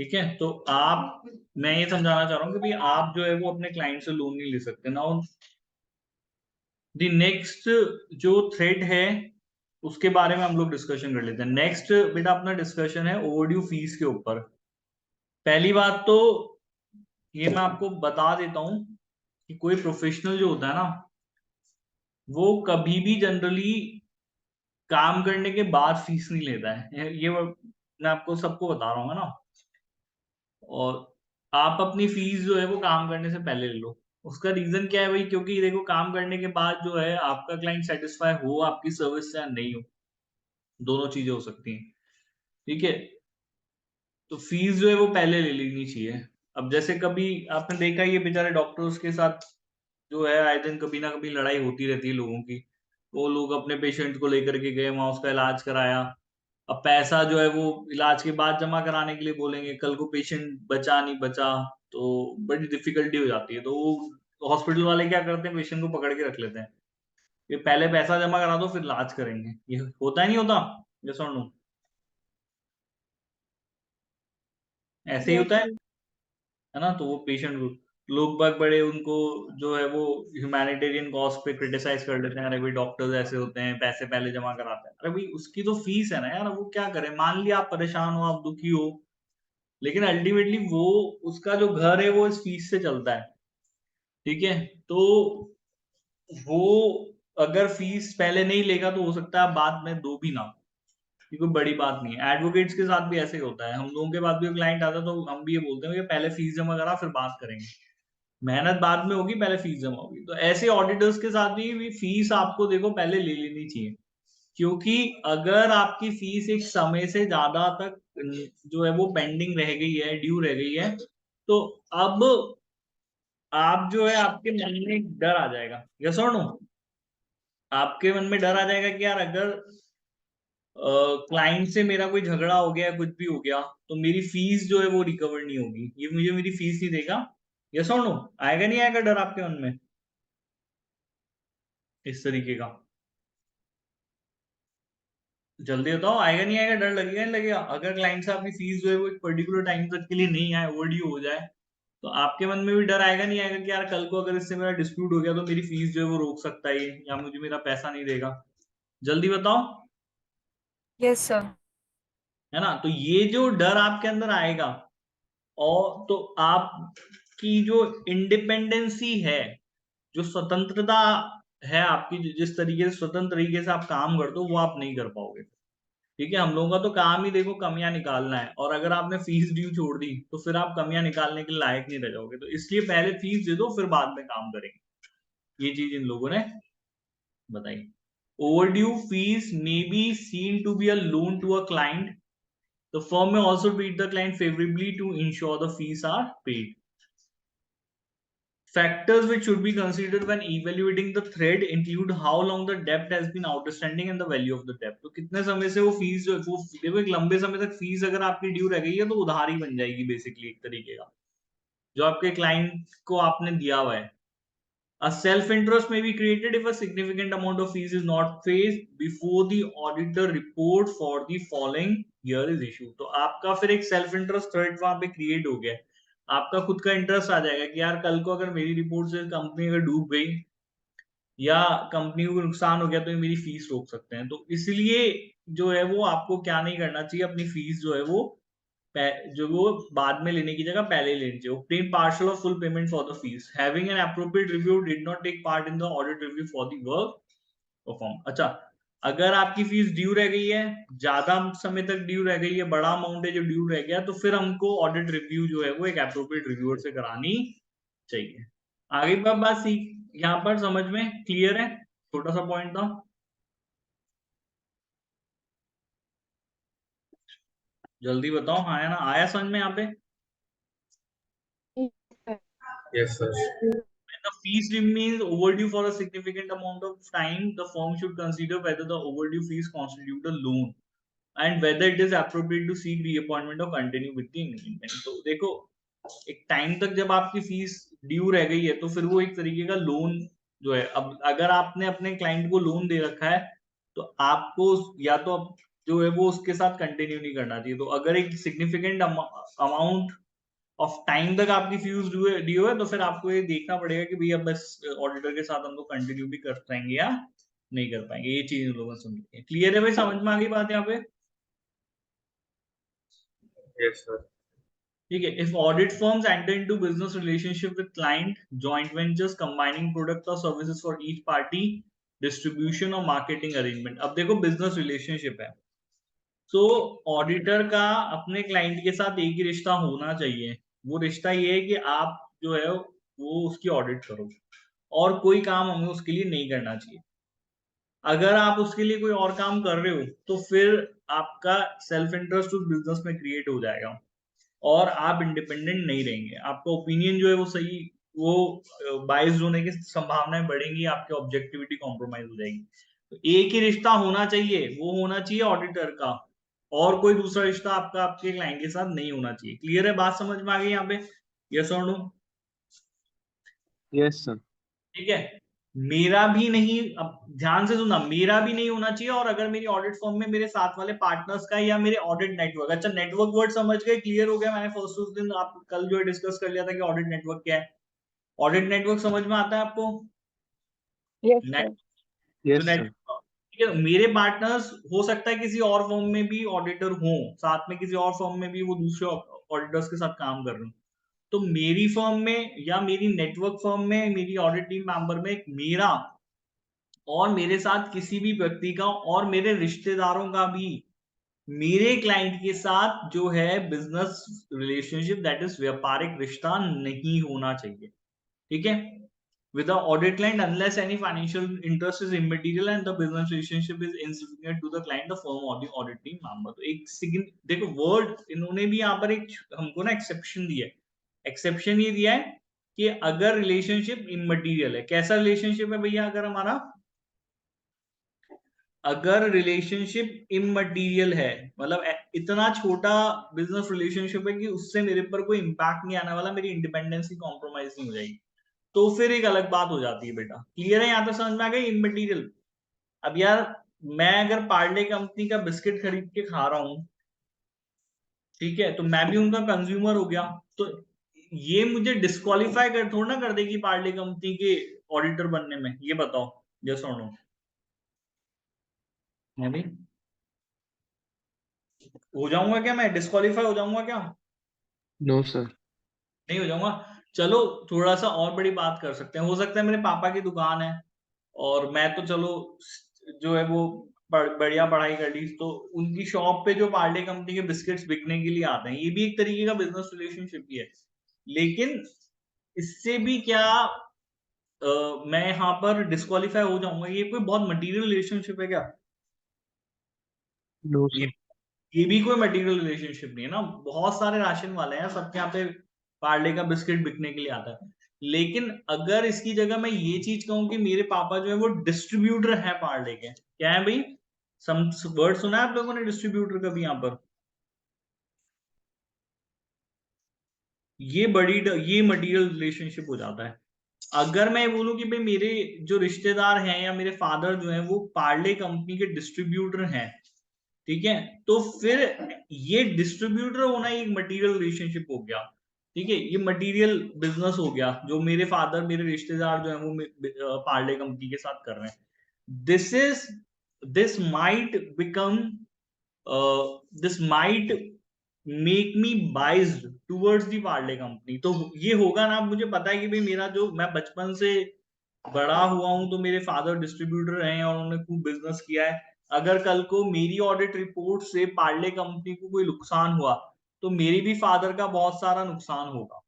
ठीक है, तो आप, मैं ये समझाना चाह रहा हूँ कि भाई आप जो है वो अपने क्लाइंट से लोन नहीं ले सकते ना। द नेक्स्ट जो थ्रेड है उसके बारे में हम लोग डिस्कशन कर लेते हैं। नेक्स्ट बेटा अपना डिस्कशन है ओवरड्यू फीस के ऊपर। पहली बात तो ये मैं आपको बता देता हूं कि कोई प्रोफेशनल जो होता है ना, वो कभी भी जनरली काम करने के बाद फीस नहीं लेता है। ये मैं आपको सबको बता रहा हूँ ना। और आप अपनी फीस जो है वो काम करने से पहले ले लो। उसका रीजन क्या है भाई? क्योंकि देखो, काम करने के बाद जो है आपका क्लाइंट सेटिस्फाई हो आपकी सर्विस से या नहीं हो, दोनों चीजें हो सकती हैं। ठीक है, तो फीस जो है वो पहले ले लेनी चाहिए। अब जैसे कभी आपने देखा ही है बेचारे डॉक्टर्स के साथ जो है आए दिन कभी ना कभी लड़ाई होती रहती है लोगों की। वो लोग अपने पेशेंट को लेकर के गए, वहां उसका इलाज कराया। अब पैसा जो है वो इलाज के बाद जमा कराने के लिए बोलेंगे, कल को पेशेंट बचा नहीं बचा तो बड़ी डिफिकल्टी हो जाती है। तो वो हॉस्पिटल वाले क्या करते हैं, पेशेंट को पकड़ के रख लेते हैं। ये पहले पैसा जमा करा दो फिर इलाज करेंगे। ये होता ही नहीं होता? ये सुन लो, ऐसे ही यस होता सर। है ना। तो वो पेशेंट लोग बाग बड़े उनको जो है वो ह्यूमैनिटेरियन कॉज पे क्रिटिसाइज कर देते हैं, अरे भाई डॉक्टर्स ऐसे होते हैं, पैसे पहले जमा कराते हैं। अरे भाई उसकी तो फीस है ना यार, वो क्या करे? मान लिया आप परेशान हो, आप दुखी हो, लेकिन अल्टीमेटली वो उसका जो घर है वो इस फीस से चलता है। ठीक है, तो वो अगर फीस पहले नहीं लेगा तो हो सकता है बाद में दो भी ना। ये कोई बड़ी बात नहीं है। एडवोकेट्स के साथ भी ऐसे ही होता है। हम लोगों के पास भी क्लाइंट आता है तो हम भी ये बोलते हैं कि पहले फीस जमा करा फिर बात करेंगे। मेहनत बाद में होगी, पहले फीस जमा होगी। तो ऐसे ऑडिटर्स के साथ भी फीस आपको देखो पहले ले लेनी चाहिए। क्योंकि अगर आपकी फीस एक समय से ज्यादा तक जो है वो पेंडिंग रह गई है, ड्यू रह गई है, तो अब आप जो है आपके मन में एक डर आ जाएगा। यस और नो? आपके मन में डर आ जाएगा कि यार अगर क्लाइंट से मेरा कोई झगड़ा हो गया, कुछ भी हो गया, तो मेरी फीस जो है वो रिकवर नहीं होगी, ये मुझे मेरी फीस नहीं देगा। यस और नो? आएगा नहीं आएगा डर आपके मन में इस तरीके का? जल्दी बताओ, आएगा नहीं आएगा? डर लगेगा नहीं लगेगा? अगर क्लाइंट से आपकी फीस जो है वो एक पर्टिकुलर टाइम तक के लिए नहीं आए, ओवरड्यू हो जाए, तो आपके मन में भी डर आएगा नहीं आएगा कि यार कल को अगर इससे मेरा डिस्प्यूट हो गया तो मेरी फीस जो है वो रोक सकता है ये, या मुझे मेरा पैसा नहीं देगा? जल्दी बताओ। Yes sir. है ना? तो ये जो डर आपके अंदर आएगा, और तो आपकी जो इंडिपेंडेंसी है, जो स्वतंत्रता है आपकी, जिस तरीके से स्वतंत्र तरीके से आप काम करते हो वो आप नहीं कर पाओगे। ठीक है, हम लोगों का तो काम ही देखो कमियां निकालना है, और अगर आपने फीस ड्यू छोड़ दी तो फिर आप कमियां निकालने के लायक नहीं रह जाओगे। तो इसलिए पहले फीस दे दो फिर बाद में काम करेंगे। ये चीज इन लोगों ने बताई। Overdue fees may be seen to be a loan to a client. The firm may also treat the client favorably to ensure the fees are paid. Factors which should be considered when evaluating the thread include how long the debt has been outstanding and the value of the debt. तो कितने समय से वो fees जो वो देखो, एक लंबे समय तक फीस अगर आपकी ड्यू रह गई है तो उधारी बन जाएगी बेसिकली एक तरीके का, जो आपके क्लाइंट को आपने दिया हुआ है। A self-interest may be created if a significant amount of fees is not paid before the auditor report for the following year is issued. तो आपका फिर एक सेल्फ इंटरेस्ट थ्रेट वहां पे क्रिएट हो गया है। आपका खुद का इंटरेस्ट आ जाएगा कि यार कल को अगर मेरी रिपोर्ट से कंपनी अगर डूब गई या कंपनी को नुकसान हो गया तो ये मेरी फीस रोक सकते हैं। तो इसलिए जो है वो आपको क्या नहीं करना चाहिए, अपनी फीस जो है वो जो वो बाद में लेने की जगह पहले ही लेनी चाहिए। obtain partial or full payment for the fees having an appropriate review did not take part in the audit review for the work performed। अच्छा, अगर आपकी फीस ड्यू रह गई है, ज्यादा समय तक ड्यू रह गई है, बड़ा अमाउंट है जो ड्यू रह गया, तो फिर हमको ऑडिट रिव्यू जो है वो एक एप्रोप्रिएट रिव्यूअर से करानी चाहिए। आगे की बात सीख, यहाँ पर समझ में क्लियर है? छोटा सा पॉइंट था। जल्दी बताओ, हाँ है ना? आया समझ में यहाँ पे? Yes, sir. When the fees remains overdue for a significant amount of time, the firm should consider whether the overdue fees constitute a loan and whether it is appropriate to seek reappointment or continue with the engagement। तो देखो, एक time तक जब आपकी fees due रह गई है तो फिर वो एक तरीके का लोन जो है। अब अगर आपने अपने क्लाइंट को लोन दे रखा है तो आपको या तो जो है वो उसके साथ कंटिन्यू नहीं करना चाहिए। तो अगर एक सिग्निफिकेंट अमाउंट ऑफ टाइम तक आपकी फ्यूज ड्यू है तो फिर आपको ये देखना पड़ेगा कि भैया बस ऑडिटर के साथ हम लोग कंटिन्यू भी कर पाएंगे या नहीं कर पाएंगे। ये चीज लोगों को समझिए। क्लियर है भाई? समझ में आ गई बात यहाँ पे? Yes, sir. ठीक है। If audit firms enter into business relationship with client, joint ventures, combining product और services for each party, distribution और मार्केटिंग अरेंजमेंट। अब देखो बिजनेस रिलेशनशिप है, तो ऑडिटर का अपने क्लाइंट के साथ एक ही रिश्ता होना चाहिए। वो रिश्ता ये है कि आप जो है वो उसकी ऑडिट करो और कोई काम हमें उसके लिए नहीं करना चाहिए। अगर आप उसके लिए कोई और काम कर रहे हो तो फिर आपका सेल्फ इंटरेस्ट उस बिजनेस में क्रिएट हो जाएगा और आप इंडिपेंडेंट नहीं रहेंगे। आपका ओपिनियन जो है वो सही, वो बाइस्ड होने की संभावनाएं बढ़ेंगी, आपकी ऑब्जेक्टिविटी कॉम्प्रोमाइज हो जाएगी। तो एक ही रिश्ता होना चाहिए, वो होना चाहिए ऑडिटर का, और कोई दूसरा रिश्ता आपका आपके क्लाइंट के साथ नहीं होना चाहिए। क्लियर है? बात समझ में आ गई यहाँ पे? यस और नो? Yes, sir. ठीक है। मेरा भी नहीं, अब ध्यान से सुनना, मेरा भी नहीं होना चाहिए, और अगर मेरी ऑडिट फर्म में मेरे साथ वाले पार्टनर्स का या मेरे ऑडिट नेटवर्क, अच्छा नेटवर्क वर्ड समझ गए? क्लियर हो गया? मैंने फर्स्ट उस दिन आप कल जो डिस्कस कर लिया था कि ऑडिट नेटवर्क क्या है। ऑडिट नेटवर्क समझ में आता है आपको? Yes, net sir. Yes, net sir. ठीक है। मेरे पार्टनर्स हो सकता है किसी और फर्म में भी ऑडिटर हो, साथ में किसी और फर्म में भी वो दूसरे ऑडिटर्स के साथ काम कर रहे हो। तो मेरी फर्म में या मेरी नेटवर्क फर्म में मेरी ऑडिट टीम मेंबर में मेरा और मेरे साथ किसी भी व्यक्ति का और मेरे रिश्तेदारों का भी मेरे क्लाइंट के साथ जो है बिजनेस रिलेशनशिप, दैट इज व्यापारिक रिश्ता नहीं होना चाहिए। ठीक है। with the audit client unless any financial interest is immaterial and the business relationship is insignificant to the client, the firm or the audit team member। तो एक देखो वर्ड इन्होंने भी यहाँ पर एक हमको ना एक्सेप्शन दिया है। एक्सेप्शन ये दिया है कि अगर रिलेशनशिप इमटेरियल है। कैसा रिलेशनशिप है भैया? अगर हमारा अगर रिलेशनशिप इमटेरियल है, मतलब इतना छोटा बिजनेस रिलेशनशिप है कि उससे मेरे पर कोई इंपैक्ट नहीं आने वाला, मेरी इंडिपेंडेंसी कॉम्प्रोमाइज नहीं हो जाएगी, तो फिर एक अलग बात हो जाती है बेटा। क्लियर है? यहाँ तक समझ में आ गई? इमटेरियल। अब यार मैं अगर पार्ले कंपनी का बिस्किट खरीद के खा रहा हूं, ठीक है, तो मैं भी उनका कंज्यूमर हो गया, तो ये मुझे डिस्क्वालीफाई कर थोड़ा ना कर देगी पार्ले कंपनी के ऑडिटर बनने में। ये बताओ, यस और नो? मैं भी हो जाऊंगा क्या? मैं डिस्क्वालीफाई हो जाऊंगा क्या? No, sir. नहीं हो जाऊंगा। चलो थोड़ा सा और बड़ी बात कर सकते हैं। हो सकता है मेरे पापा की दुकान है और मैं तो चलो जो है वो बढ़िया पढ़ाई कर ली, तो उनकी शॉप पे जो पार्ले कंपनी के बिस्किट्स बिकने के लिए आते हैं, ये भी एक तरीके का बिजनेस रिलेशनशिप ही है। लेकिन इससे भी क्या मैं यहाँ पर डिस्क्वालीफाई हो जाऊंगा? ये कोई बहुत मटेरियल रिलेशनशिप है क्या? No, ये sir. ये भी कोई मटेरियल रिलेशनशिप नहीं है ना। बहुत सारे राशन वाले हैं, सबके यहाँ पे पार्ले का बिस्किट बिकने के लिए आता है। लेकिन अगर इसकी जगह मैं ये चीज कहूं कि मेरे पापा जो है वो डिस्ट्रीब्यूटर है पार्ले के, क्या है भाई? सम वर्ड सुना है आप लोगों ने डिस्ट्रीब्यूटर का भी यहाँ पर? ये मटेरियल रिलेशनशिप हो जाता है। अगर मैं बोलूं कि भाई मेरे जो रिश्तेदार हैं या मेरे फादर जो हैं वो पार्ले कंपनी के डिस्ट्रीब्यूटर हैं, ठीक है, तो फिर ये डिस्ट्रीब्यूटर होना एक मटेरियल रिलेशनशिप हो गया। ठीक है, ये मटेरियल बिजनेस हो गया जो मेरे फादर, मेरे रिश्तेदार जो है वो पार्ले कंपनी के साथ कर रहे हैं। This is this might become this might make me biased towards the Parle company. तो ये होगा ना, मुझे पता है कि भाई मेरा जो मैं बचपन से बड़ा हुआ हूं तो मेरे फादर डिस्ट्रीब्यूटर रहे हैं और उन्होंने खूब बिजनेस किया है। अगर कल को मेरी ऑडिट रिपोर्ट से पार्ले कंपनी को कोई नुकसान हुआ तो मेरे भी फादर का बहुत सारा नुकसान होगा।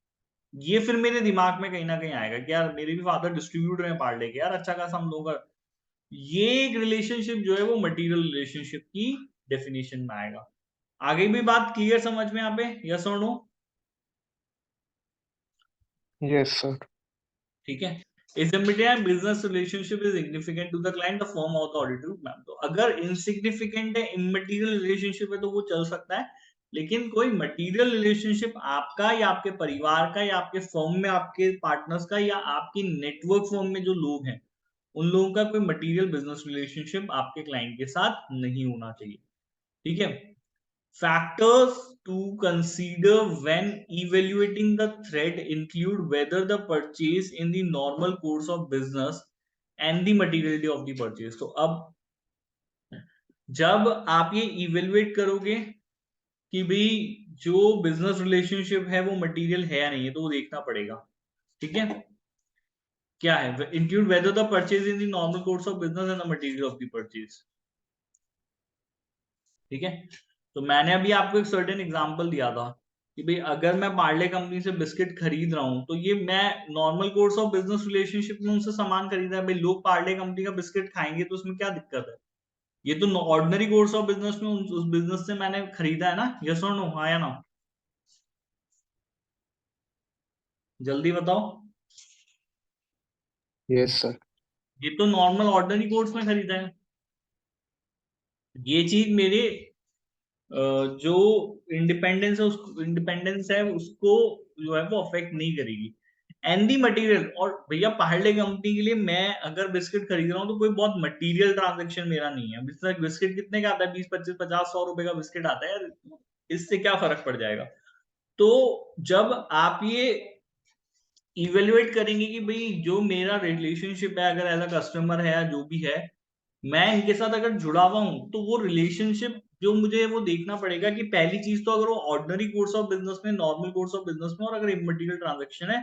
ये फिर मेरे दिमाग में कहीं ना कहीं आएगा कि यार मेरे भी फादर डिस्ट्रीब्यूटर हैं पार्ले के, यार अच्छा खासा हम लोग का। ये एक रिलेशनशिप जो है वो मटेरियल रिलेशनशिप की डेफिनेशन में आएगा। आगे भी बात क्लियर समझ में यहाँ पे? यस और नो? Yes, sir. ठीक है। इस business relationship is significant to the client, the firm और द ऑडिटर मैम। तो अगर इनसिग्निफिकेंट है, इमटेरियल रिलेशनशिप है, तो वो चल सकता है। लेकिन कोई मटेरियल रिलेशनशिप आपका या आपके परिवार का या आपके फर्म में आपके पार्टनर्स का या आपकी नेटवर्क फर्म में जो लोग हैं उन लोगों का कोई मटेरियल बिजनेस रिलेशनशिप आपके क्लाइंट के साथ नहीं होना चाहिए। ठीक है। Factors to consider when evaluating the threat include whether the purchase in the normal course of business and the materiality of the purchase. तो अब जब आप ये इवेल्युएट करोगे कि भाई जो बिजनेस रिलेशनशिप है वो मटेरियल है या नहीं है, तो वो देखना पड़ेगा। ठीक है, क्या है, include whether the purchase in the normal course of business and the material of the purchase. ठीक है, तो मैंने अभी आपको एक सर्टेन एग्जांपल दिया था कि भाई अगर मैं पार्ले कंपनी से बिस्किट खरीद रहा हूं तो ये मैं normal course of business relationship में उनसे सामान खरीदा है। भाई लोग पार्ले कंपनी का बिस्किट खाएंगे तो उसमें क्या दिक्कत है? ये तो ऑर्डिनरी कोर्स ऑफ बिजनेस में उस बिजनेस से मैंने खरीदा है ना। यस और नो, हाँ या ना? जल्दी बताओ। Yes, sir. ये तो नॉर्मल ऑर्डिनरी कोर्स में खरीदा है। ये चीज मेरे जो इंडिपेंडेंस है उसको जो है वो अफेक्ट नहीं करेगी। एंड दी मटेरियल, और भैया पार्ले कंपनी के लिए मैं अगर बिस्किट खरीद रहा हूँ तो कोई बहुत मटेरियल ट्रांजेक्शन मेरा नहीं है। बिस्किट कितने का आता है? 20, 25, 50, 100 रुपए का बिस्किट आता है यार, इससे क्या फर्क पड़ जाएगा? तो जब आप ये इवेल्युएट करेंगे कि भाई जो मेरा रिलेशनशिप है, अगर एज अ कस्टमर है या जो भी है, मैं इनके साथ अगर जुड़ा हुआ हूं, तो वो रिलेशनशिप जो मुझे वो देखना पड़ेगा कि पहली चीज तो अगर वो ऑर्डिनरी कोर्स ऑफ बिजनेस में, नॉर्मल कोर्स ऑफ बिजनेस में, और अगर इमटेरियल ट्रांजेक्शन है,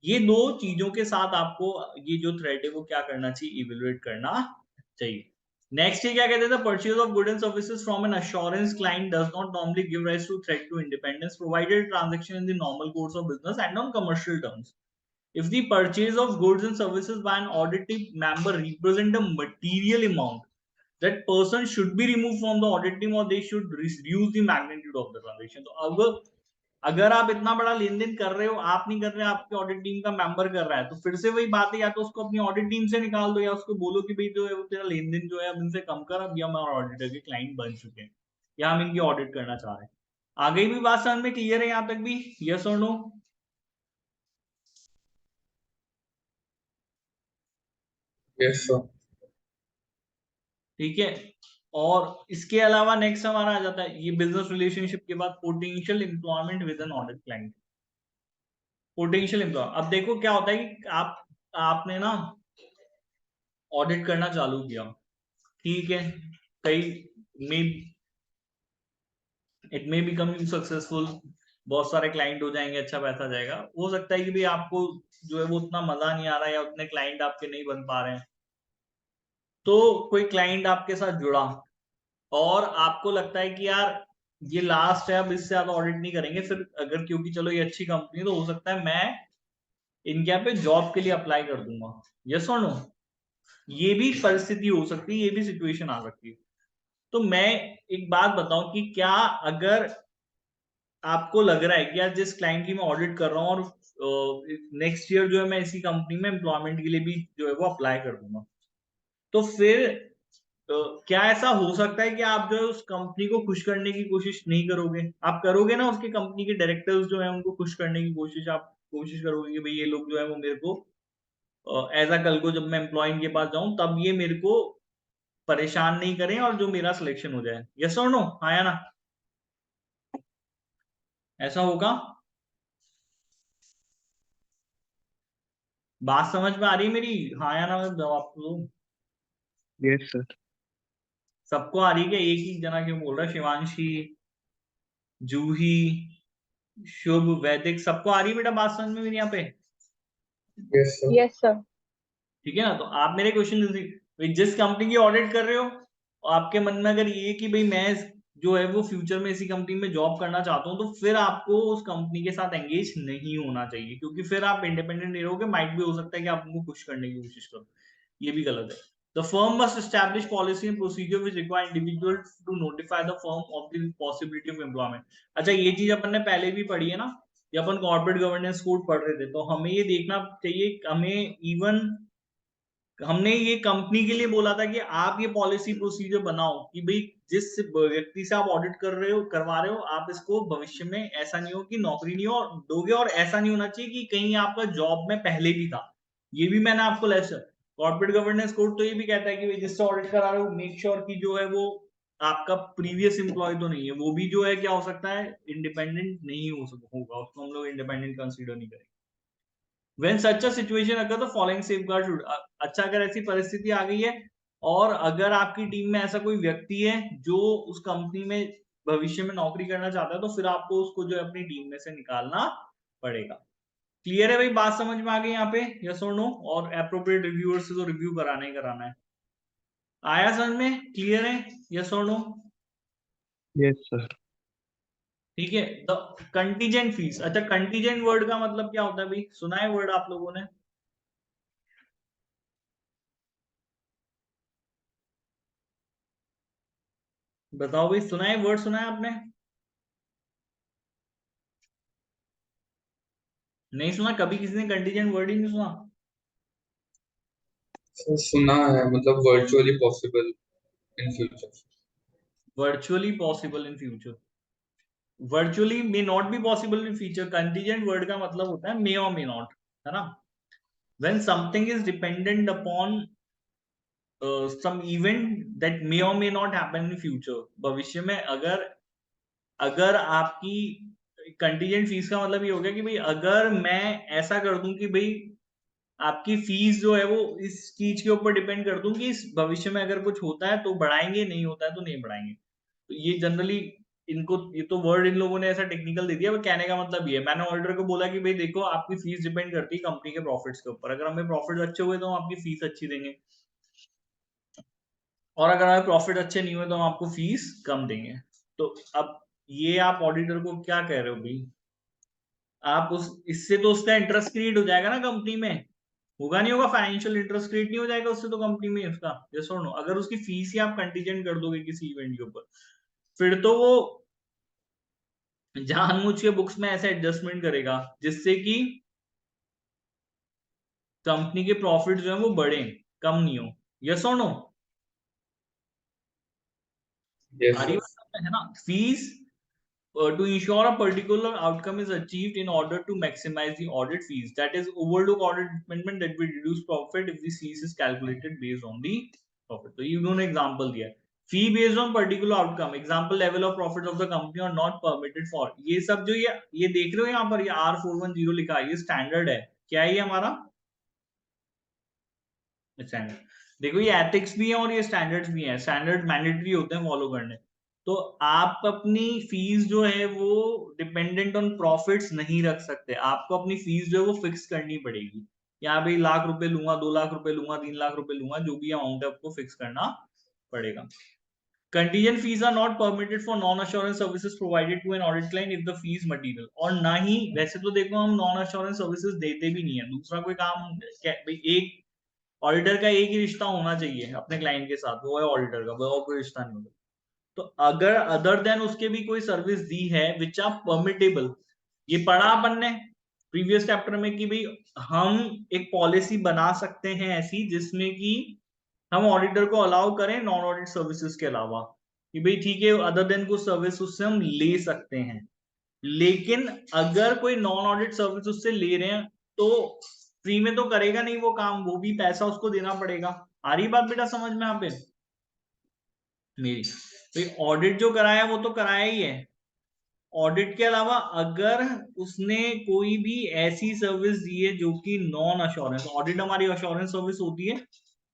ये दो चीजों के साथ आपको ये जो थ्रेट है वो क्या करना चाहिए, इवेल्युएट करना चाहिए। नेक्स्ट ये क्या कहते थे, purchase of good and services from an assurance client does not normally give rise to threat to independence provided transaction in the normal course of business and on commercial terms. If the purchase of goods and services by an audit member represent a material amount, that person should be removed from the audit team, or they should reduce the magnitude of the transaction. तो अब अगर आप इतना बड़ा लेन then कर रहे हो, आप नहीं कर रहे, आपके ऑडिट टीम का मेंबर कर रहा है, तो फिर से वही बात है, या तो उसको अपनी ऑडिट टीम से निकाल दो, या उसको बोलो कि भाई जो है वो तेरा लेन देन जो है अब इनसे कम कर, अब ये हमारे ऑडिटर के क्लाइंट बन चुके हैं या हम इनकी ऑडिट करना चाह रहे हैं। आगे भी बात समझ में क्लियर है यहाँ तक भी? यस और नो? Yes, sir. ठीक है, और इसके अलावा नेक्स्ट हमारा आ जाता है ये बिजनेस रिलेशनशिप के बाद potential employment with an audit client. Potential employ, अब देखो क्या होता है कि आपने ना ऑडिट करना चालू किया, ठीक है, कई may it may become successful, बहुत सारे क्लाइंट हो जाएंगे, अच्छा पैसा जाएगा। हो सकता है कि भी आपको जो है वो उतना मजा नहीं आ रहा है, या उतने क्लाइंट आपके नहीं बन पा रहे हैं, तो कोई क्लाइंट आपके साथ जुड़ा और आपको लगता है कि यार ये लास्ट है, अब इससे ज्यादा ऑडिट नहीं करेंगे, फिर अगर क्योंकि चलो ये अच्छी कंपनी, तो हो सकता है मैं इनके यहाँ पे जॉब के लिए अप्लाई कर दूंगा। यस और नो? ये भी परिस्थिति हो सकती है, ये भी सिचुएशन आ सकती है। तो मैं एक बात बताऊं कि क्या अगर आपको लग रहा है कि यार जिस क्लाइंट की मैं ऑडिट कर रहा हूँ, और नेक्स्ट ईयर जो है मैं इसी कंपनी में एम्प्लॉयमेंट के लिए भी जो है वो अप्लाई कर दूंगा, तो फिर क्या ऐसा हो सकता है कि आप जो है उस कंपनी को खुश करने की कोशिश नहीं करोगे? आप करोगे ना, उसके कंपनी के डायरेक्टर्स जो है उनको खुश करने की कोशिश, आप कोशिश करोगे कि भाई ये लोग जो है वो मेरे को एज अ कल को जब मैं एम्प्लॉय के पास जाऊं तब ये मेरे को परेशान नहीं करें और जो मेरा सिलेक्शन हो जाए। यस और नो, हाँ या ना? ऐसा होगा? बात समझ में आ रही है मेरी? हाँ या ना जवाब दो। Yes, sir. सबको आ रही है क्या? एक ही जना क्यों बोल रहा है? शिवांशी, जूही, शुभ, वैदिक, सबको आ रही है बेटा बात समझ में मेरी यहाँ पे? Yes, sir. Yes, sir. ठीक है ना? तो आप मेरे क्वेश्चन, जिस कंपनी की ऑडिट कर रहे हो, आपके मन में अगर ये कि भाई मैं जो है वो फ्यूचर में इसी कंपनी में जॉब करना चाहता हूँ, तो फिर आपको उस कंपनी के साथ एंगेज नहीं होना चाहिए, क्योंकि फिर आप इंडिपेंडेंट नहीं रहोगे। माइट भी हो सकता है कि आप उनको खुश करने की कोशिश करो, ये भी गलत है। The firm must establish policy and procedure which require individual to notify the firm of the possibility of employment. अच्छा, ये चीज अपन ने पहले भी पढ़ी है ना, ये अपन कॉर्पोरेट गवर्नेंस कोड पढ़ रहे थे, तो हमें ये देखना चाहिए, हमें इवन हमने ये कंपनी के लिए बोला था कि आप ये पॉलिसी प्रोसीजर बनाओ कि भाई जिस व्यक्ति से आप ऑडिट कर रहे हो, करवा रहे हो, आप इसको भविष्य में ऐसा नहीं हो कि नौकरी नहीं हो दोगे, और ऐसा नहीं होना चाहिए कि कहीं आपका जॉब में पहले भी था। ये भी मैंने आपको लेक्चर, कॉर्पोरेट गवर्नेंस कोड तो ये भी कहता है कि भाई जिससे ऑडिट करा रहे हो, मेक श्योर कि जो है वो आपका प्रीवियस एम्प्लॉय तो नहीं है, वो भी जो है क्या हो सकता है, इंडिपेंडेंट नहीं होगा, उसको हम लोग इंडिपेंडेंट कंसीडर नहीं करेंगे। When such a situation occur, the following safeguard should, अच्छा अगर ऐसी परिस्थिति आ गई है और अगर आपकी टीम में ऐसा कोई व्यक्ति है जो उस कंपनी में भविष्य में नौकरी करना चाहता है, तो फिर आपको उसको जो है अपनी टीम में से निकालना पड़ेगा। क्लियर है भाई, बात समझ में आ गई यहाँ पे, यस और नो? और एप्रोप्रिएट रिव्यूअर से तो रिव्यू कराना ही कराना है। आया समझ में? क्लियर है, यस और नो? Yes, sir. ठीक है। द कंटीजेंट फीस, अच्छा कंटीजेंट वर्ड का मतलब क्या होता है भाई, सुना है वर्ड आप लोगों ने? बताओ भाई, सुना है वर्ड, सुना है आपने? नहीं सुना? कभी किसी ने कंटीजेंट वर्ड ही नहीं सुना? सर सुना है, मतलब virtually possible in future. Virtually possible in future, virtually may not be possible in future. Contingent word का मतलब होता है मे और मे नॉट, है ना? When something is dependent upon some event that may or may not happen in future, भविष्य में अगर अगर आपकी कंटीजेंट फीस का मतलब ये हो गया कि भाई अगर मैं ऐसा कर दूं कि भाई आपकी फीस जो है वो इस चीज के ऊपर डिपेंड कर दूं कि इस भविष्य में अगर कुछ होता है तो बढ़ाएंगे, नहीं होता है तो नहीं बढ़ाएंगे। तो ये जनरली इनको, ये तो वर्ड इन लोगों ने ऐसा टेक्निकल दे दिया, कहने का मतलब ये है, मैंने ऑर्डर को बोला कि भाई देखो आपकी फीस डिपेंड करती है कंपनी के प्रॉफिट्स के ऊपर, अगर हमें प्रॉफिट अच्छे हुए तो हम आपकी फीस अच्छी देंगे, और अगर हमारे प्रॉफिट अच्छे नहीं हुए तो हम आपको फीस कम देंगे। तो अब ये आप ऑडिटर को क्या कह रहे हो भाई, आप उस इससे तो उसका इंटरेस्ट क्रिएट हो जाएगा ना कंपनी में, होगा नहीं होगा? फाइनेंशियल इंटरेस्ट क्रिएट नहीं हो जाएगा उससे तो कंपनी में उसका, यस और नो? अगर उसकी फीस ही आप कंटीजेंट कर दोगे किसी इवेंट के ऊपर, फिर तो वो जानबूझ के बुक्स में ऐसे एडजस्टमेंट करेगा जिससे कि कंपनी के प्रॉफिट जो है वो बढ़े, कम नहीं हो, यस और नो? यस आ रही सर। बात समझ में, है ना? Fees to ensure a particular outcome is achieved in order to maximize the audit fees. That is, overlook audit department that will reduce profit if the fees is calculated based on the profit. So you know an example here. Fee based on particular outcome. Example, level of profit of the company are not permitted for. ये सब जो ये देख रहे हो यहाँ पर, ये R410 लिखा है, ये स्टैंडर्ड है। क्या है ये हमारा स्टैंडर्ड? देखो ये एथिक्स भी है और ये स्टैंडर्ड्स भी है, स्टैंडर्ड मैंडेटरी होते हैं फॉलो करने। तो आप अपनी फीस जो है वो डिपेंडेंट ऑन प्रॉफिट्स नहीं रख सकते, आपको अपनी फीस जो है वो फिक्स करनी पड़ेगी। यहाँ पे 1 लाख रुपए लूंगा, 2 लाख रुपए लूंगा, 3 लाख रुपए लूंगा, जो भी अमाउंट है आपको फिक्स करना पड़ेगा। Contingent fees are not permitted for non assurance services provided to an audit client if the fees material, और ना ही, वैसे तो देखो हम नॉन अश्योरेंस सर्विसेज देते भी नहीं है, दूसरा कोई काम भाई, एक ऑडिटर का एक ही रिश्ता होना चाहिए अपने क्लाइंट के साथ, वो है ऑडिटर का, वो और कोई रिश्ता नहीं होगा। तो अगर अदर देन उसके भी कोई सर्विस दी है विच आर परमिटेबल, ये पढ़ा अपन ने प्रीवियस चैप्टर में कि भाई हम एक पॉलिसी बना सकते हैं ऐसी जिसमें कि हम ऑडिटर को अलाउ करें नॉन ऑडिट सर्विसेज के अलावा, कि भाई ठीक है अदर देन कुछ सर्विस उससे हम ले सकते हैं, लेकिन अगर कोई नॉन ऑडिट सर्विस उससे ले रहे हैं तो फ्री में तो करेगा नहीं वो काम, वो भी पैसा उसको देना पड़ेगा। आ रही बात बेटा समझ में यहाँ पे मेरी? तो ऑडिट जो कराया वो तो कराया ही है, ऑडिट के अलावा अगर उसने कोई भी ऐसी सर्विस दी है जो कि नॉन अश्योरेंस, ऑडिट हमारी अश्योरेंस सर्विस होती है,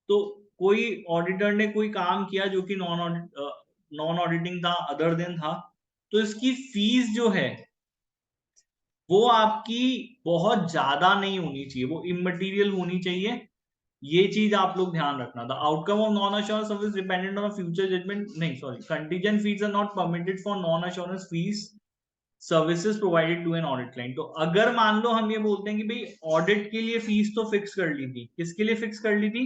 तो कोई ऑडिटर ने कोई काम किया जो कि नॉन ऑडिटिंग था, अदर देन था, तो इसकी फीस जो है वो आपकी बहुत ज्यादा नहीं होनी चाहिए, वो इमटेरियल होनी चाहिए। ये चीज आप लोग ध्यान रखना था। Outcome of non assurance service dependent on future judgement, नहीं sorry, contingent fees are not permitted for non assurance fees services provided to an audit client. तो अगर मान लो हम ये बोलते हैं कि भाई ऑडिट के लिए फीस तो फिक्स कर ली थी, किसके लिए फिक्स कर ली थी?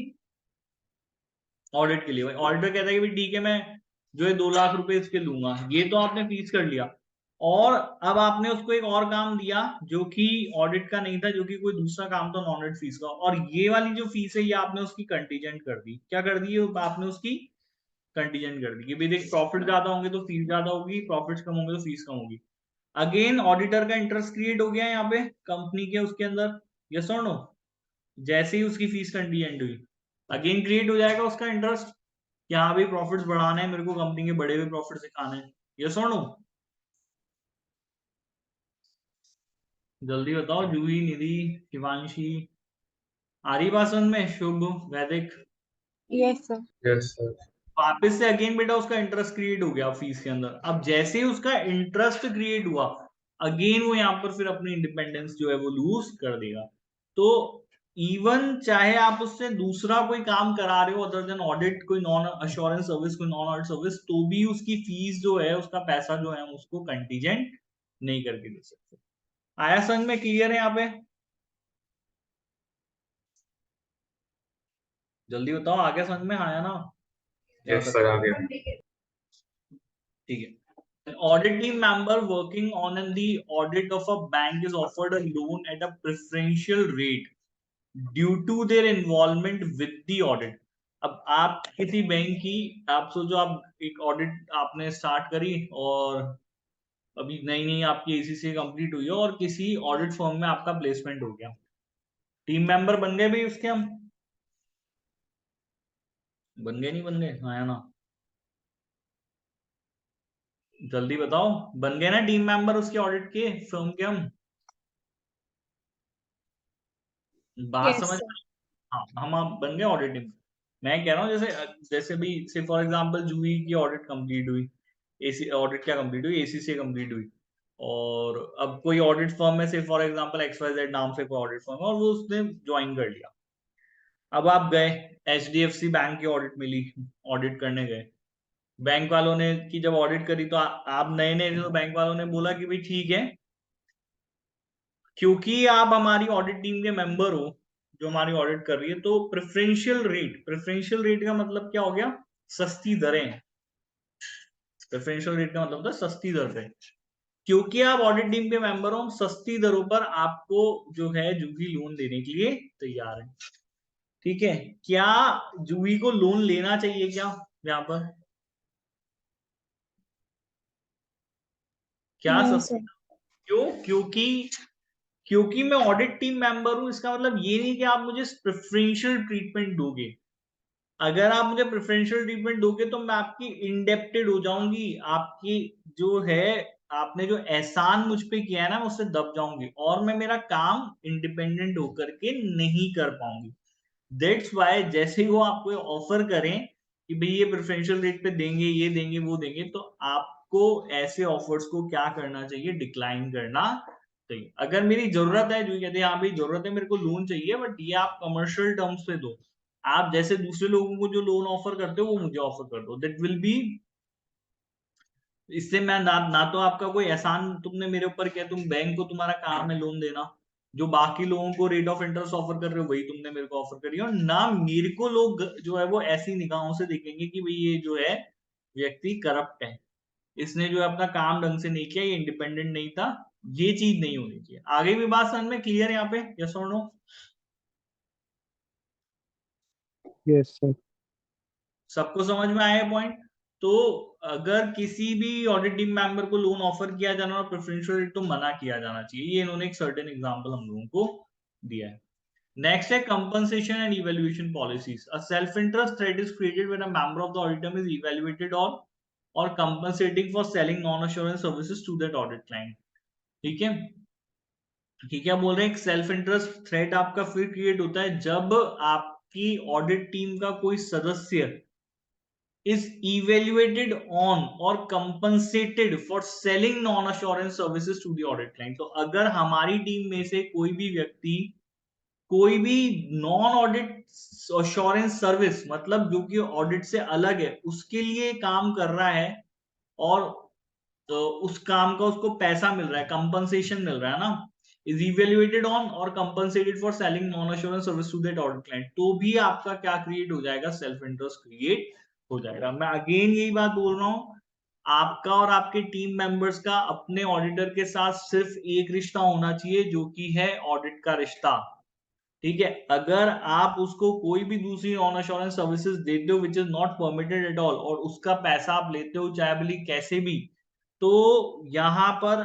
ऑडिट के लिए। भाई ऑडिटर कहता है कि भाई ठीक है मैं जो है 2 लाख रुपए इसके लूंगा, ये तो आपने फीस कर लिया, और अब आपने उसको एक और काम दिया जो कि ऑडिट का नहीं था, जो कि कोई दूसरा काम था नॉन ऑडिट फीस का, और ये वाली जो फीस है ये आपने उसकी कंटीजेंट कर दी। क्या कर दी? आपने उसकी कंटीजेंट कर दी कि भाई देख प्रॉफिट ज्यादा होंगे तो फीस ज्यादा होगी, प्रॉफिट्स कम होंगे तो फीस कम होगी। अगेन ऑडिटर का इंटरेस्ट क्रिएट हो गया यहाँ पे कंपनी के उसके अंदर, यस और नो? जैसे ही उसकी फीस कंटीजेंट हुई अगेन क्रिएट हो जाएगा उसका इंटरेस्ट, कि हाँ भाई प्रॉफिट्स बढ़ाने हैं, मेरे को कंपनी के बड़े हुए प्रॉफिट दिखाने हैं, यस और नो? जल्दी बताओ, जूही, निधि, शिवांशी, आ रही बात समझ में? शुभ, वैदिक? Yes, sir. yes sir, वापस से अगेन बेटा उसका इंटरेस्ट क्रिएट हो गया फीस के अंदर। अब जैसे ही उसका इंटरेस्ट क्रिएट हुआ, अगेन वो यहाँ पर फिर अपनी इंडिपेंडेंस जो है वो लूज कर देगा। तो इवन चाहे आप उससे दूसरा कोई काम करा रहे हो अदर देन ऑडिट, कोई नॉन अश्योरेंस सर्विस, कोई नॉन ऑडिट सर्विस, तो भी उसकी फीस जो है, उसका पैसा जो है, हम उसको कंटीजेंट नहीं करके दे सकते। आया समझ में? क्लियर है यहाँ पे? जल्दी बताओ, आगे समझ में आया ना? yes sir, आ गया। ठीक है। An audit team member working on the audit of a bank is offered a loan at a preferential rate due to their involvement with the audit. अब आप किसी बैंक की, आप सोचो आप एक ऑडिट आपने स्टार्ट करी और अभी नई नई आपकी एसीसी कंप्लीट हुई है और किसी ऑडिट फर्म में आपका प्लेसमेंट हो गया, टीम मेंबर बन गए भाई उसके हम? बन गए नहीं बन गए? आया ना? जल्दी बताओ, बन गए ना टीम मेंबर उसके ऑडिट के फर्म के हम? बात Yes, समझ? sir. हाँ, हम आप बन गए ऑडिटिंग। मैं कह रहा हूँ जैसे जैसे भी से फॉर एग्जांपल जूही की ऑडिट कंप्लीट हुई, एसी ऑडिट क्या कंप्लीट हुई, एसी से कंप्लीट हुई, और अब कोई ऑडिट फर्म में से फॉर एग्जांपल XYZ नाम से कोई ऑडिट फर्म है और वो उसने ज्वाइन कर लिया। अब आप गए HDFC बैंक की ऑडिट मिली, ऑडिट करने गए, बैंक वालों ने की जब ऑडिट करी तो आप नए नए, तो बैंक वालों ने बोला कि भाई ठीक है, क्योंकि आप हमारी ऑडिट टीम के मेंबर हो जो हमारी ऑडिट कर रही है, तो प्रेफरेंशियल रेट का मतलब क्या हो गया? सस्ती दरें। प्रेफरेंशियल रेट का मतलब था सस्ती दरें। क्योंकि आप ऑडिट टीम के मेंबर हो, हम सस्ती दरों पर आपको जो है जूही लोन देने के लिए तैयार है। ठीक है, क्या जूही को लोन लेना चाहिए क्या यहाँ पर? क्या No, सस्ती? sir. क्यों? क्योंकि मैं ऑडिट टीम मेंबर हूं, इसका मतलब ये नहीं कि आप मुझे प्रेफरेंशियल ट्रीटमेंट दोगे। अगर आप मुझे प्रेफरेंशियल ट्रीटमेंट दोगे तो मैं आपकी इंडेप्टेड हो जाऊंगी, आपकी जो है, आपने जो एहसान मुझ पे किया है ना, मैं उससे दब जाऊंगी और मैं मेरा काम इंडिपेंडेंट होकर के नहीं कर पाऊंगी। दैट्स वाई जैसे ही वो आपको ऑफर करें कि भाई ये प्रेफरेंशियल रेट पे देंगे, ये देंगे, वो देंगे, तो आपको ऐसे ऑफर्स को क्या करना चाहिए? डिक्लाइन करना चाहिए। अगर मेरी जरूरत है, जो कहते हैं हाँ भाई जरूरत है, मेरे को लोन चाहिए, बट ये आप कमर्शियल टर्म्स पे दो, आप जैसे दूसरे लोगों को जो लोन ऑफर करते हो वो मुझे ऑफर कर दो, दैट विल बी, इससे मैं ना तो आपका कोई एहसान तुमने मेरे ऊपर किया, तुम बैंक को तुम्हारा काम है लोन देना, जो बाकी लोगों को रेट ऑफ इंटरेस्ट ऑफर कर रहे हो वही तुमने मेरे को ऑफर करी, और ना मेरे को लोग जो है वो ऐसी निगाहों से देखेंगे कि भाई ये जो है व्यक्ति करप्ट है, इसने जो है अपना काम ढंग से नहीं किया, ये इंडिपेंडेंट नहीं था। ये चीज नहीं होनी चाहिए। आगे भी बात समझ में क्लियर है यहाँ पे? यस और नो? Yes, sir. सबको समझ में आया पॉइंट? तो अगर किसी भी ऑडिट टीम मेंबर को लोन ऑफर किया जाना और प्रेफरेंशियल रेट तो मना किया जाना चाहिए, ये इन्होंने एक सर्टेन एग्जांपल हम लोगों को दिया है। नेक्स्ट है compensation and evaluation policies. A self interest threat is created when a member of the audit team is evaluated और compensating for selling non assurance services to that audit client. ठीक है, ठीक है, बोल रहे हैं सेल्फ इंटरेस्ट थ्रेट आपका फिर क्रिएट होता है जब आपकी ऑडिट टीम का कोई सदस्य is evaluated on or compensated for selling non-assurance services to the audit client। तो अगर हमारी टीम में से कोई भी व्यक्ति कोई भी नॉन ऑडिट अश्योरेंस सर्विस, मतलब जो कि ऑडिट से अलग है, उसके लिए काम कर रहा है और तो उस काम का उसको पैसा मिल रहा है, कंपनसेशन मिल रहा है ना, इज इवेल्युएटेड ऑन और compensated for selling non assurance service to that audit client, तो भी आपका क्या क्रिएट हो जाएगा? सेल्फ इंटरेस्ट क्रिएट हो जाएगा। मैं अगेन यही बात बोल रहा हूं, आपका और आपके टीम मेंबर्स का अपने ऑडिटर के साथ सिर्फ एक रिश्ता होना चाहिए, जो कि है ऑडिट का रिश्ता। ठीक है, अगर आप उसको कोई भी दूसरी नॉन अश्योरेंस सर्विसेज देते हो which is not permitted at all, और उसका पैसा आप लेते हो चाहे भले कैसे भी, तो यहां पर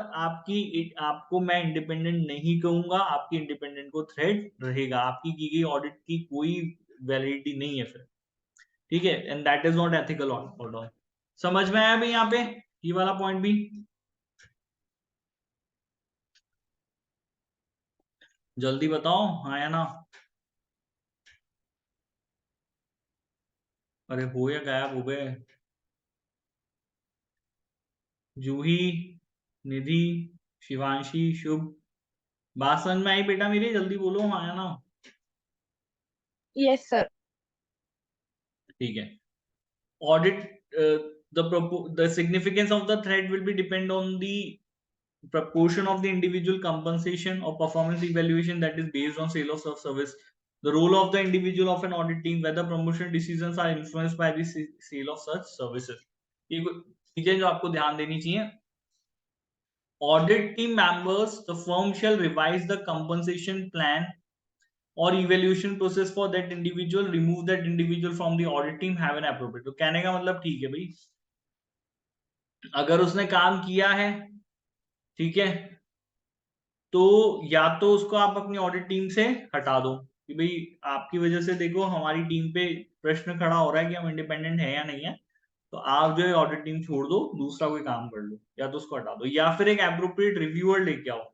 आपको मैं इंडिपेंडेंट नहीं कहूंगा, आपकी इंडिपेंडेंट को थ्रेट रहेगा, आपकी की गई ऑडिट की कोई वैलिडिटी नहीं है फिर। ठीक है, and that is not ethical all. समझ में आया भाई यहाँ पे ये वाला पॉइंट भी? जल्दी बताओ, हाँ या ना? अरे हो या गायब हो गए? जूही, निधि, शिवांशी, शुभ, बात समझ में आई बेटा मेरी? जल्दी बोलो हाँ या ना? Yes, sir. ठीक है। Audit, the significance of the threat will be depend on the proportion of the individual compensation or performance evaluation that is based on sale of service. The role of the individual of an audit team, whether promotion decisions are influenced by the sale of such services. ये चीजें जो आपको ध्यान देनी चाहिए. Audit team members, the firm shall revise the compensation plan or evaluation process for that individual, remove that individual from the audit team, have an appropriate. तो कहने का मतलब ठीक है भाई, अगर उसने काम किया है, ठीक है, तो या तो उसको आप अपनी ऑडिट टीम से हटा दो कि भाई आपकी वजह से देखो हमारी टीम पे प्रश्न खड़ा हो रहा है कि हम इंडिपेंडेंट है या नहीं है, तो आप जो है ऑडिट टीम छोड़ दो, दूसरा कोई काम कर लो, या तो उसको हटा दो, या फिर एक एप्रोप्रिएट रिव्यूअर लेके आओ,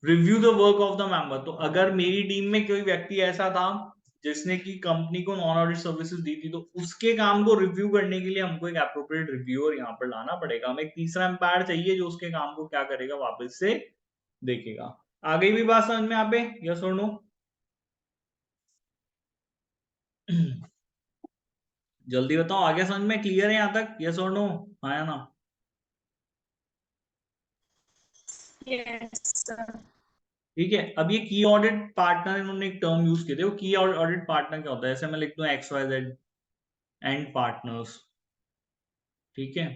review the work of the member. तो अगर मेरी टीम में कोई व्यक्ति ऐसा था जिसने की कंपनी को नॉन ऑडिट सर्विसेज दी थी, तो उसके काम को रिव्यू करने के लिए हमको एक एप्रोप्रिएट रिव्यूअर यहाँ पर लाना पड़ेगा। हमें एक तीसरा एम्पायर चाहिए जो उसके काम को क्या करेगा, वापस से देखेगा। आगे भी बात समझ में आप पे? यस और नो? जल्दी बताओ, आगे समझ में क्लियर है यहाँ तक? यस और नो? हाँ या ना? Yes, sir. ठीक है। अब ये की ऑडिट पार्टनर, इन्होंने एक टर्म यूज किया, वो की ऑडिट पार्टनर क्या होता है? ऐसे मैं लिख दूं XYZ एंड पार्टनर्स, ठीक है।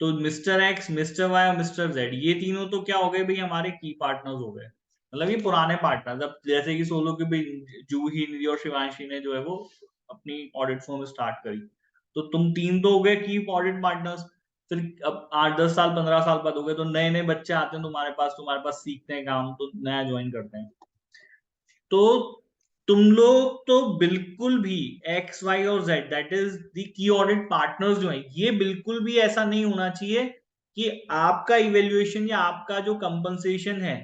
तो मिस्टर एक्स, मिस्टर वाई और मिस्टर जेड, ये तीनों तो क्या हो गए भाई, हमारे की पार्टनर्स हो गए, मतलब ये पुराने पार्टनर। अब जैसे कि सोलो के भाई जूही, निधि और शिवांशी ने जो है वो अपनी ऑडिट फर्म स्टार्ट करी, तो तुम तीन तो हो गए की ऑडिट पार्टनर्स। फिर अब 8-10 साल 15 साल बाद हो गए, तो नए नए बच्चे आते हैं तुम्हारे पास सीखते हैं काम, तो नया ज्वाइन करते हैं। तो तुम लोग तो बिल्कुल भी एक्स वाई और Z, that is the key audit partners जो है, ये बिल्कुल भी ऐसा नहीं होना चाहिए कि आपका इवेल्युएशन या आपका जो कंपनसेशन है,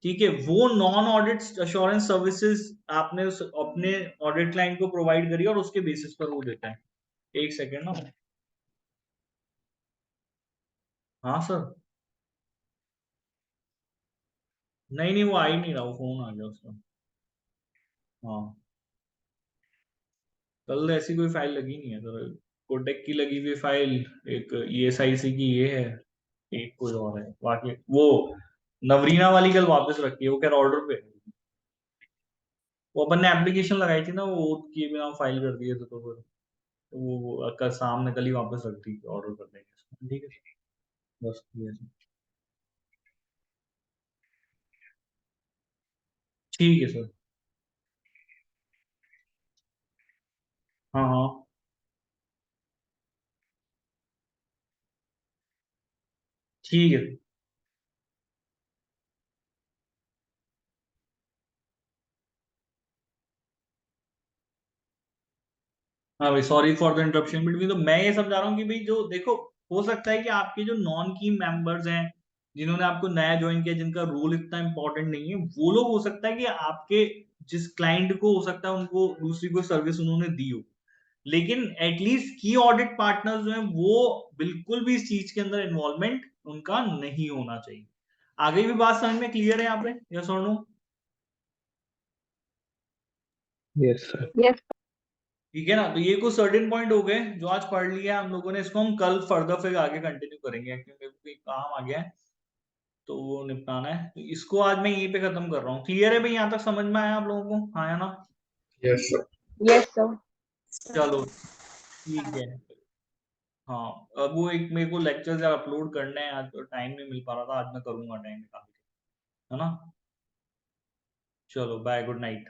ठीक है, वो नॉन ऑडिट अश्योरेंस सर्विसेज आपने अपने ऑडिट क्लाइंट को प्रोवाइड करी और उसके बेसिस पर वो देता है। एक सेकेंड ना, हाँ सर, नहीं नहीं वो आ ही नहीं रहा, वो फोन आ गया उसका। हाँ, कल ऐसी कोई फाइल लगी नहीं है सर, कोटेक की लगी हुई फाइल, एक ESIC की ये है, एक कोई और है, बाकी वो नवरीना वाली कल वापस रखी है, वो क्या ऑर्डर पे है। वो अपन ने एप्लीकेशन लगाई थी ना, वो ओथ किए बिना फाइल कर दिए थे, तो फिर वो कल सामने कल ही वापस रख दी ऑर्डर करने के। ठीक है, बस ये है। ठीक है सर। हाँ हाँ, ठीक है। हाँ भाई, sorry for the interruption between. तो मैं ये समझा रहा हूँ कि भाई जो देखो, हो सकता है कि आपके जो नॉन की मेंबर्स हैं, जिन्होंने आपको नया ज्वाइन किया, जिनका रोल इतना इंपॉर्टेंट नहीं है, वो लोग हो सकता है कि आपके जिस क्लाइंट को हो सकता है उनको दूसरी कोई सर्विस उन्होंने दी हो, लेकिन एटलीस्ट की ऑडिट पार्टनर्स जो है वो बिल्कुल भी इस चीज के अंदर इन्वॉल्वमेंट उनका नहीं होना चाहिए। आगे भी बात समझ में क्लियर है यहाँ पे? यस और नो? Yes, sir. Yes. ठीक है ना? तो ये कुछ सर्टेन पॉइंट हो गए जो आज पढ़ लिया हम लोगों ने, इसको हम कल फर्दर फिर आगे कंटिन्यू करेंगे, क्योंकि मेरे को एक काम आ गया है तो वो निपटाना है, तो इसको आज मैं यहीं पे खत्म कर रहा हूँ। क्लियर है भाई? यहाँ तक समझ में आया आप लोगों को? हाँ या ना? Yes, sir. Yes, sir. चलो ठीक है। हाँ, अब वो एक मेरे को लेक्चर अपलोड करने हैं, आज तो टाइम नहीं मिल पा रहा था, आज मैं करूंगा टाइम निकाल के, है ना? चलो बाय, गुड नाइट।